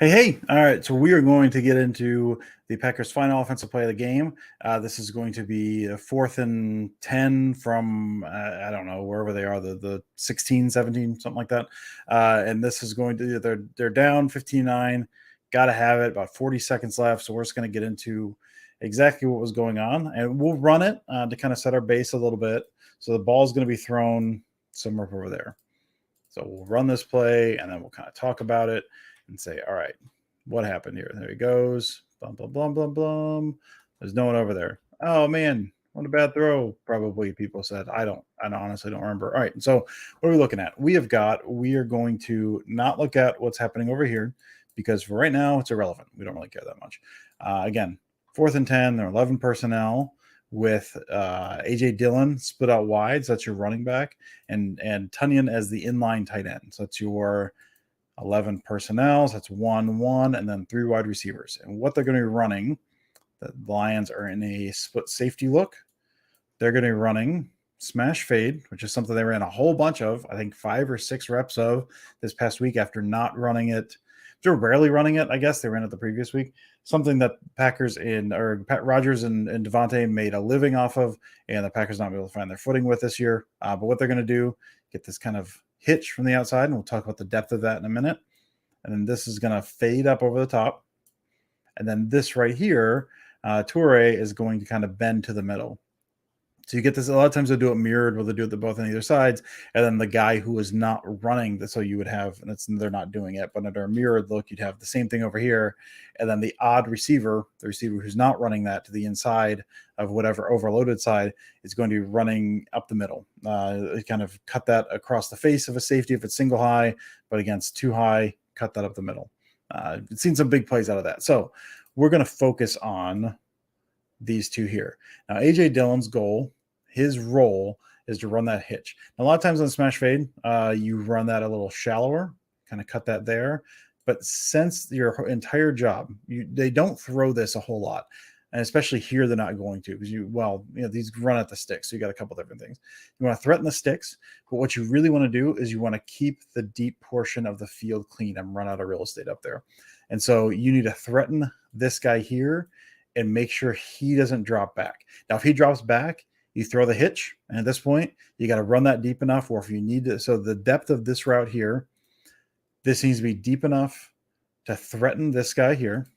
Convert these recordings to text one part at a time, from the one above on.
Hey. All right. So we are going to get into the Packers' final offensive play of the game. This is going to be a 4th and 10 from, I don't know, wherever they are, the 16, 17, something like that. And this is going to, they're down 15-9. Got to have it. About 40 seconds left. So we're just going to get into exactly what was going on. And we'll run it to kind of set our base a little bit. So the ball is going to be thrown somewhere over there. So we'll run this play and then we'll kind of talk about it and say, all right, what happened here? There he goes. Blum, blum, blum, blum, blum. There's no one over there. Oh man, what a bad throw. Probably people said. I honestly don't remember. All right. So what are we looking at? We are going to not look at what's happening over here because for right now it's irrelevant. We don't really care that much. Again, 4th and 10, they're 11 personnel with A.J. Dillon split out wide. So that's your running back and Tunyon as the inline tight end. So that's your 11 personnel. So that's 1-1, and then 3 wide receivers. And what they're going to be running, the Lions are in a split safety look. They're going to be running smash fade, which is something they ran a whole bunch of, I think 5 or 6 reps of this past week after not running it. They're rarely running it, I guess. They ran it the previous week. Something that Packers Pat Rogers and Devontae made a living off of, and the Packers not be able to find their footing with this year. But what they're going to do, get this kind of hitch from the outside, and we'll talk about the depth of that in a minute. And then this is going to fade up over the top. And then this right here, Toure is going to kind of bend to the middle. So you get this, a lot of times they do it mirrored where they do it both on either sides. And then the guy who is not running, so you would have, and they're not doing it, but under a mirrored look, you'd have the same thing over here. And then the odd receiver, the receiver who's not running that to the inside of whatever overloaded side, is going to be running up the middle. Kind of cut that across the face of a safety if it's single high, but against 2 high, cut that up the middle. I've seen some big plays out of that. So we're going to focus on these two here. Now, A.J. Dillon's goal, his role, is to run that hitch. Now, a lot of times on smash fade, you run that a little shallower, kind of cut that there. But since your entire job, they don't throw this a whole lot. And especially here, they're not going to because these run at the sticks. So you got a couple different things. You want to threaten the sticks, but what you really want to do is you want to keep the deep portion of the field clean and run out of real estate up there. And so you need to threaten this guy here and make sure he doesn't drop back. Now, if he drops back, you throw the hitch. And at this point, you got to run that deep enough, or if you need to. So the depth of this route here, this needs to be deep enough to threaten this guy here,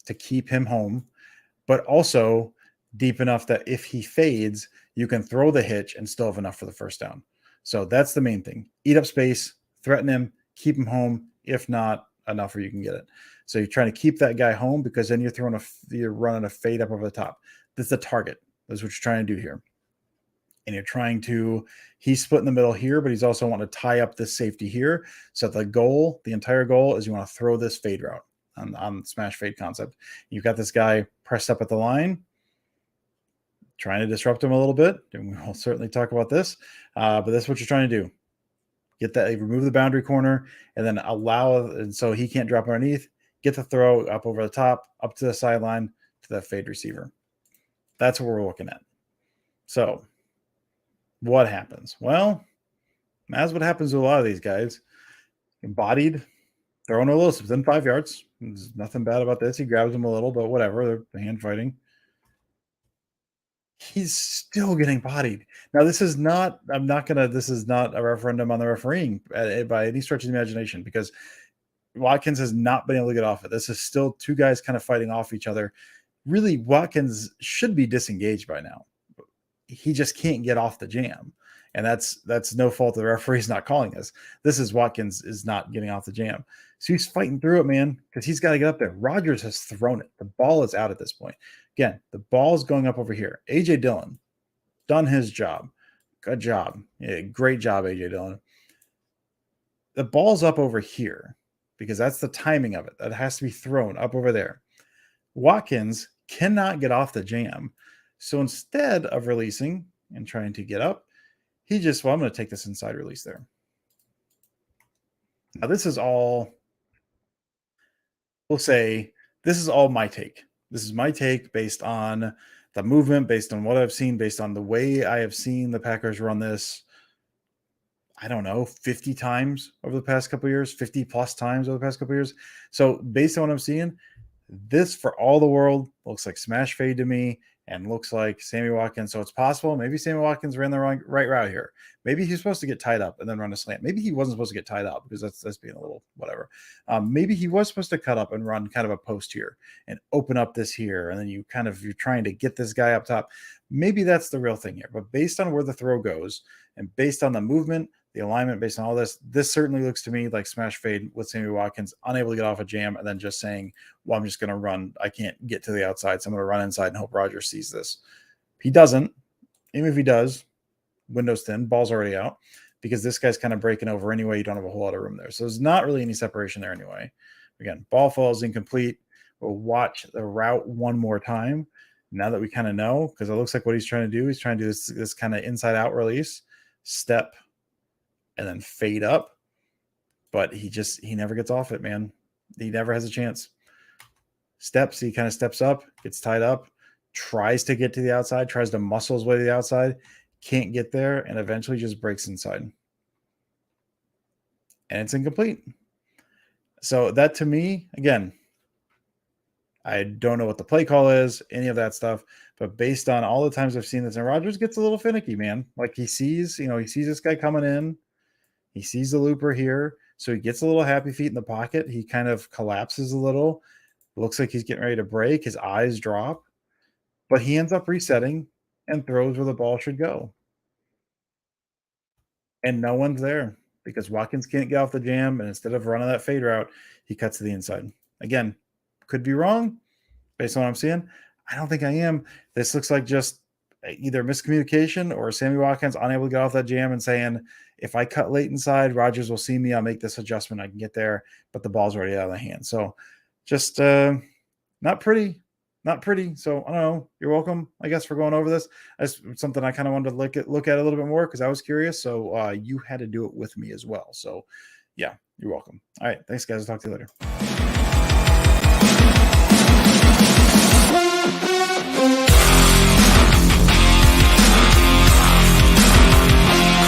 to keep him home, but also deep enough that if he fades, you can throw the hitch and still have enough for the first down. So that's the main thing. Eat up space, threaten him, keep him home. If not, enough where you can get it. So you're trying to keep that guy home because then you're running a fade up over the top. That's the target. That's what you're trying to do here. And you're trying to, he's split in the middle here, but he's also wanting to tie up this safety here. So the entire goal is you want to throw this fade route on smash fade concept. You've got this guy pressed up at the line, trying to disrupt him a little bit. And we'll certainly talk about this. But that's what you're trying to do. Get that, remove the boundary corner, and then and so he can't drop underneath. Get the throw up over the top, up to the sideline, to that fade receiver. That's what we're looking at. So what happens? Well, that's what happens to a lot of these guys. Bodied, throwing a little within 5 yards. There's nothing bad about this. He grabs him a little, but whatever. They're hand fighting. He's still getting bodied. Now, this is not a referendum on the refereeing by any stretch of the imagination, because Watkins has not been able to get off it. This is still 2 guys kind of fighting off each other. Really, Watkins should be disengaged by now. He just can't get off the jam. And that's no fault of the referee's not calling this. This is Watkins is not getting off the jam. So he's fighting through it, man, because he's got to get up there. Rodgers has thrown it. The ball is out at this point. Again, the ball is going up over here. A.J. Dillon, done his job. Good job. Yeah, great job, A.J. Dillon. The ball's up over here because that's the timing of it. That has to be thrown up over there. Watkins cannot get off the jam. So instead of releasing and trying to get up, I'm going to take this inside release there. Now, this is all, we'll say, this is all my take. This is my take based on the movement, based on what I've seen, based on the way I have seen the Packers run this. I don't know, 50 times over the past couple years, 50 plus times over the past couple years. So based on what I'm seeing, this for all the world looks like smash fade to me and looks like Sammy Watkins. So it's possible maybe Sammy Watkins ran the right route here. Maybe he's supposed to get tied up and then run a slant. Maybe he wasn't supposed to get tied up because that's being a little whatever. Maybe he was supposed to cut up and run kind of a post here and open up this here, and then you're trying to get this guy up top. Maybe that's the real thing here. But based on where the throw goes and based on the movement, the alignment, based on all this certainly looks to me like smash fade with Sammy Watkins unable to get off a jam and then just saying, well, I'm just going to run. I can't get to the outside, so I'm going to run inside and hope Rodgers sees this. He doesn't. Even if he does, window's thin, ball's already out because this guy's kind of breaking over anyway. You don't have a whole lot of room there. So there's not really any separation there anyway. Again, ball falls incomplete. We'll watch the route one more time now that we kind of know, because it looks like what he's trying to do. He's trying to do this kind of inside out release, step, and then fade up. But he never gets off it, man. He never has a chance. Steps, he kind of steps up, gets tied up, tries to get to the outside, tries to muscle his way to the outside, can't get there, and eventually just breaks inside. And it's incomplete. So that to me, again, I don't know what the play call is, any of that stuff, but based on all the times I've seen this, and Rodgers gets a little finicky, man. Like he sees this guy coming in. He sees the looper here. So he gets a little happy feet in the pocket. He kind of collapses a little. Looks like he's getting ready to break. His eyes drop, but he ends up resetting and throws where the ball should go. And no one's there because Watkins can't get off the jam. And instead of running that fade route, he cuts to the inside. Again, could be wrong based on what I'm seeing. I don't think I am. This looks like just either miscommunication or Sammy Watkins unable to get off that jam and saying, if I cut late inside, Rodgers will see me. I'll make this adjustment. I can get there, but the ball's already out of the hand. So just not pretty. So I don't know. You're welcome, I guess, for going over this. That's something I kind of wanted to look at a little bit more because I was curious. So you had to do it with me as well. So yeah, you're welcome. All right. Thanks, guys. I'll talk to you later.